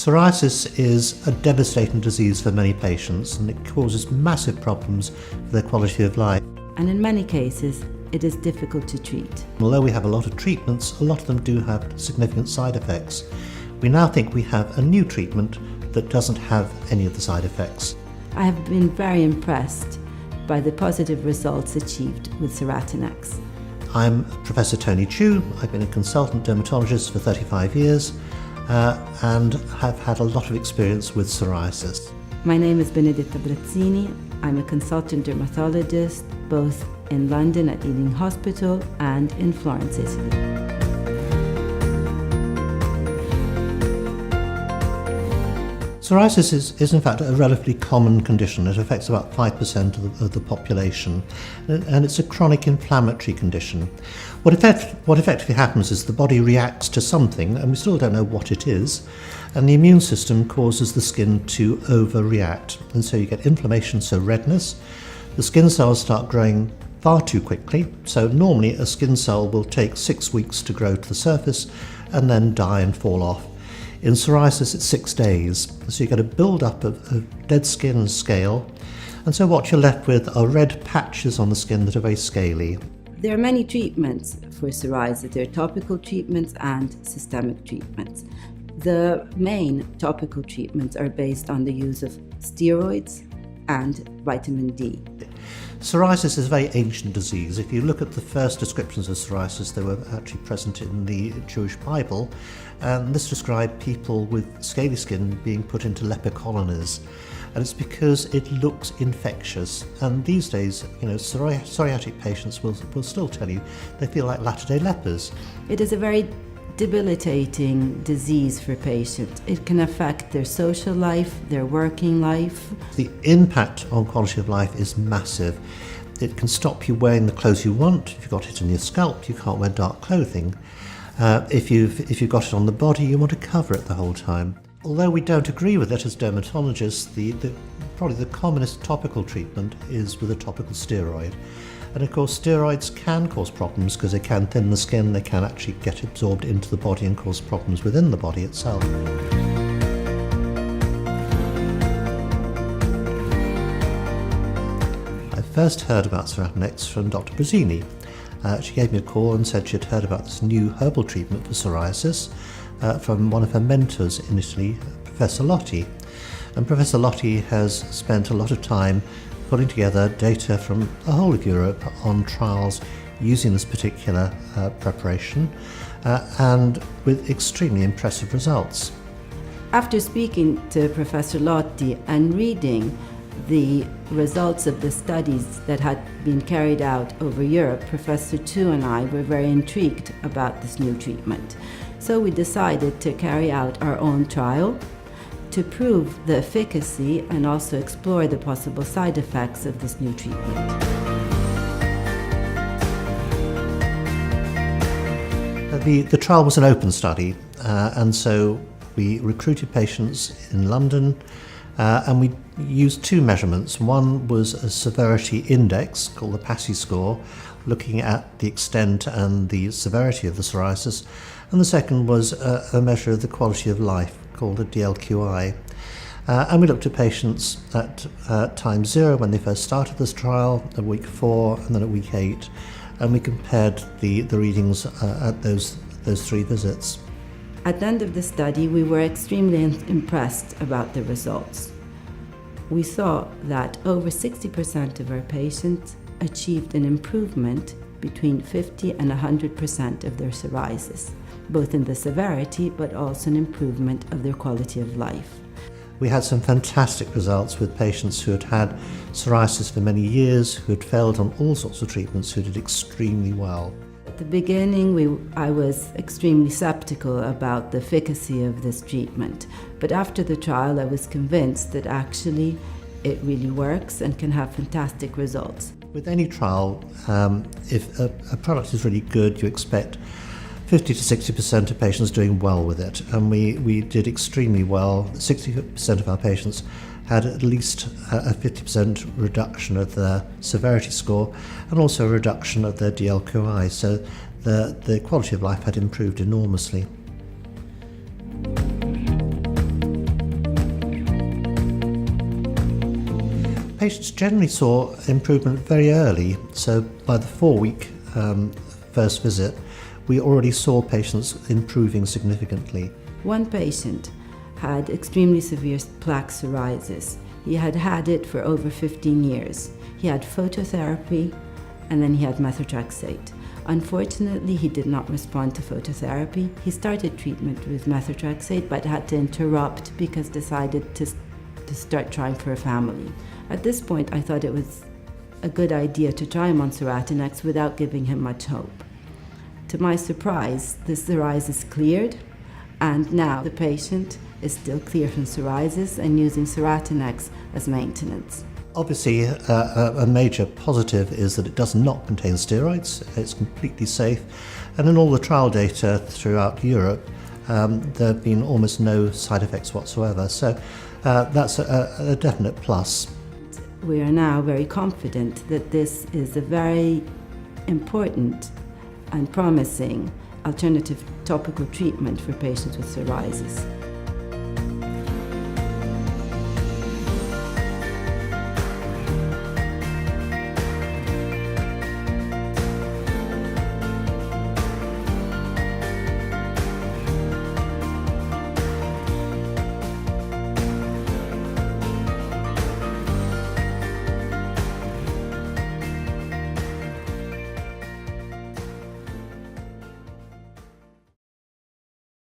Psoriasis is a devastating disease for many patients, and it causes massive problems for their quality of life. And in many cases, it is difficult to treat. Although we have a lot of treatments, a lot of them do have significant side effects. We now think we have a new treatment that doesn't have any of the side effects. I have been very impressed by the positive results achieved with Soratinex. I'm Professor Tony Chu. I've been a consultant dermatologist for 35 years and have had a lot of experience with psoriasis. My name is Benedetta Brazzini. I'm a consultant dermatologist both in London at Ealing Hospital and in Florence, Italy. Psoriasis is in fact a relatively common condition. It affects about 5% of the population, and it's a chronic inflammatory condition. What effectively happens is the body reacts to something, and we still don't know what it is, and the immune system causes the skin to overreact. And so you get inflammation, so redness. The skin cells start growing far too quickly, so normally a skin cell will take 6 weeks to grow to the surface and then die and fall off. In psoriasis, it's 6 days, so you get a build-up of dead skin and scale, and so what you're left with are red patches on the skin that are very scaly. There are many treatments for psoriasis. There are topical treatments and systemic treatments. The main topical treatments are based on the use of steroids and vitamin D. Psoriasis is a very ancient disease. If you look at the first descriptions of psoriasis, they were actually present in the Jewish Bible, and this described people with scaly skin being put into leper colonies. And it's because it looks infectious. And these days, psoriatic patients will still tell you they feel like latter-day lepers. It is a very debilitating disease for patients. It can affect their social life, their working life. The impact on quality of life is massive. It can stop you wearing the clothes you want. If you've got it in your scalp, you can't wear dark clothing. If you've got it on the body, you want to cover it the whole time. Although we don't agree with it as dermatologists, probably the commonest topical treatment is with a topical steroid. And of course, steroids can cause problems because they can thin the skin, they can actually get absorbed into the body and cause problems within the body itself. I first heard about Soratinex from Dr. Brazzini. She gave me a call and said she'd heard about this new herbal treatment for psoriasis from one of her mentors in Italy, Professor Lotti. And Professor Lotti has spent a lot of time putting together data from the whole of Europe on trials using this particular preparation and with extremely impressive results. After speaking to Professor Lotti and reading the results of the studies that had been carried out over Europe, Professor Chu and I were very intrigued about this new treatment. So we decided to carry out our own trial to prove the efficacy and also explore the possible side effects of this new treatment. The trial was an open study, and so we recruited patients in London, and we used 2 measurements. One was a severity index called the PASI score, looking at the extent and the severity of the psoriasis, and the second was a measure of the quality of life called a DLQI. And we looked at patients at time 0 when they first started this trial, at week 4 and then at week 8, and we compared the readings at those 3 visits. At the end of the study, we were extremely impressed about the results. We saw that over 60% of our patients achieved an improvement between 50 and 100% of their psoriasis, both in the severity but also an improvement of their quality of life. We had some fantastic results with patients who had had psoriasis for many years, who had failed on all sorts of treatments, who did extremely well. At the beginning, I was extremely skeptical about the efficacy of this treatment, but after the trial I was convinced that actually it really works and can have fantastic results. With any trial, if a product is really good, you expect 50 to 60% of patients doing well with it, and we did extremely well. 60% of our patients had at least a 50% reduction of their severity score and also a reduction of their DLQI, so the quality of life had improved enormously. patients generally saw improvement very early. So by the 4-week first visit, we already saw patients improving significantly. One patient had extremely severe plaque psoriasis. He had had it for over 15 years. He had phototherapy and then he had methotrexate. Unfortunately, he did not respond to phototherapy. He started treatment with methotrexate but had to interrupt because decided to start trying for a family. At this point, I thought it was a good idea to try him on Soratinex without giving him much hope. To my surprise, the psoriasis cleared, and now the patient is still clear from psoriasis and using Soratinex as maintenance. Obviously, a major positive is that it does not contain steroids. It's completely safe, and in all the trial data throughout Europe, there have been almost no side effects whatsoever. So that's a definite plus. We are now very confident that this is a very important and promising alternative topical treatment for patients with psoriasis.